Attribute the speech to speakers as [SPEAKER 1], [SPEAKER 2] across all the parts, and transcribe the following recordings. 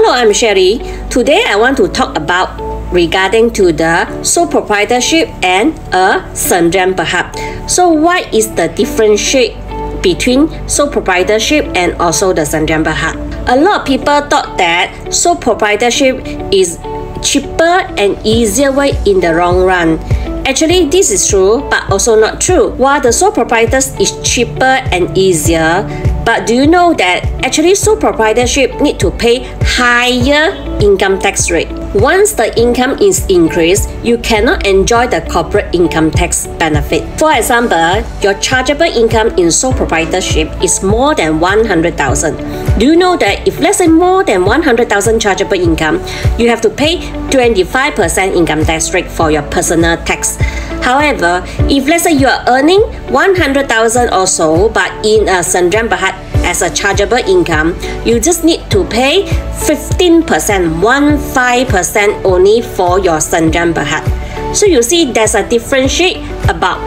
[SPEAKER 1] Hello, I'm Sherry. Today I want to talk about regarding to the sole proprietorship and a Sdn Bhd. So what is the differentiate between sole proprietorship and also the Sdn Bhd? A lot of people thought that sole proprietorship is cheaper and easier way in the long run. Actually, this is true, but also not true. While the sole proprietors is cheaper and easier, but do you know that actually sole proprietorship need to pay higher income tax rate? Once the income is increased, you cannot enjoy the corporate income tax benefit. For example, your chargeable income in sole proprietorship is more than 100,000. Do you know that if let's say more than 100,000 chargeable income, you have to pay 25% income tax rate for your personal tax. However, if let's say you are earning 100,000 or so, but in a Sdn Bhd as a chargeable income, you just need to pay 15%, 15% only for your Sdn Bhd. So you see there's a differentiate about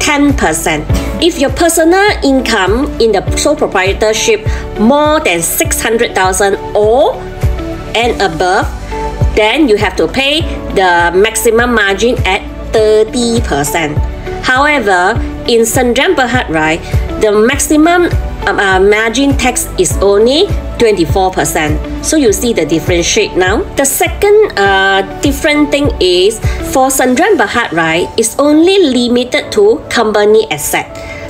[SPEAKER 1] 10%. If your personal income in the sole proprietorship more than 600,000 or and above, then you have to pay the maximum margin at 30%. However, in Sdn Bhd, right, the maximum margin tax is only 24%. So you see the differentiate now. The second different thing is for Sdn Bhd, right, it's only limited to company asset.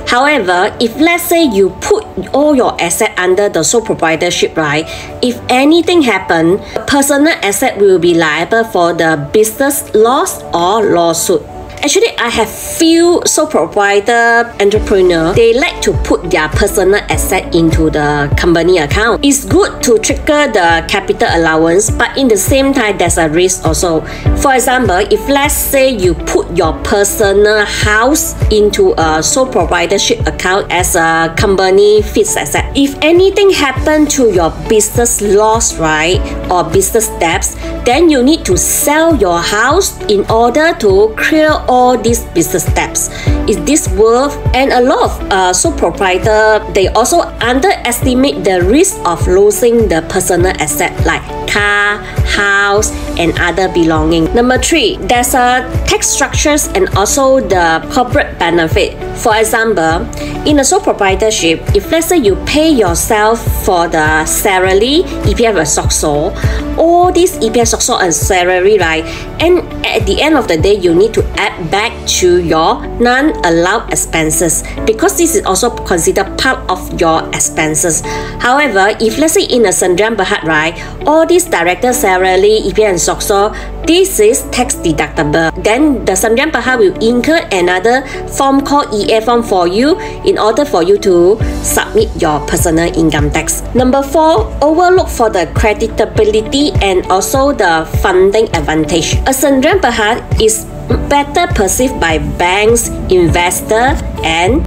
[SPEAKER 1] However, if let's say you put all your asset under the sole proprietorship, right, if anything happen, personal asset will be liable for the business loss or lawsuit. Actually, I have few sole proprietor entrepreneur. They like to put their personal asset into the company account. It's good to trigger the capital allowance, but in the same time, there's a risk also. For example, if let's say you put your personal house into a sole proprietorship account as a company fixed asset, if anything happen to your business loss, right, or business debts, then you need to sell your house in order to clear all these business debts. Is this worth? And a lot of sole proprietor, they also underestimate the risk of losing the personal asset like car, house, and other belonging. Number 3, there's a tax structures and also the corporate benefit. For example, in a sole proprietorship, if let's say you pay yourself for the salary, EPF SOXO, all these EPF SOXO and salary, right, and at the end of the day, you need to add back to your non-allowed expenses because this is also considered part of your expenses. However, if let's say in a Sdn Bhd, right, all these director salary, EPF and SOXO, this is tax deductible. Then the Sdn Bhd will incur another form called EA form for you in order for you to submit your personal income tax. Number 4, overlook for the creditability and also the funding advantage. A Sdn Bhd is better perceived by banks, investor, and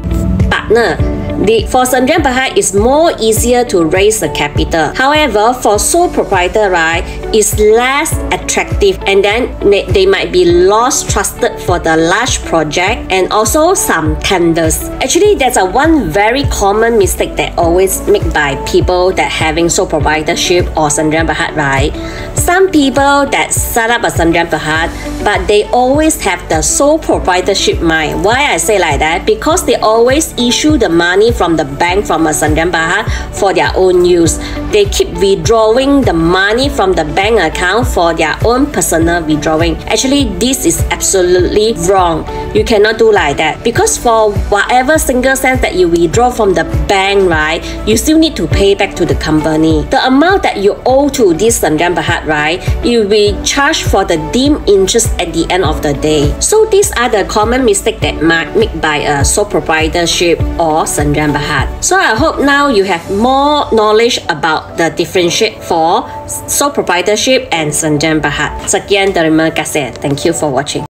[SPEAKER 1] partner. For Sdn Bhd, it's more easier to raise the capital. However, for sole proprietor, right, it's less attractive, and then they might be lost trusted for the large project and also some tenders. Actually, there's a one very common mistake that always made by people that having sole proprietorship or Sdn Bhd, right? Some people that set up a Sdn Bhd, but they always have the sole proprietorship mind. Why I say like that? Because they always issue the money from the bank from a Sdn Bhd for their own use. They keep withdrawing the money from the bank account for their own personal withdrawing. Actually, this is absolutely wrong. You cannot do like that because for whatever single cent that you withdraw from the bank, right, you still need to pay back to the company. The amount that you owe to this Sdn Bhd, right, you will be charged for the deemed interest at the end of the day. So these are the common mistakes that might made by a sole proprietorship or Sdn Bhd. So I hope now you have more knowledge about the differentiate for sole proprietorship and Sdn Bhd. Sekian terima kasih. Thank you for watching.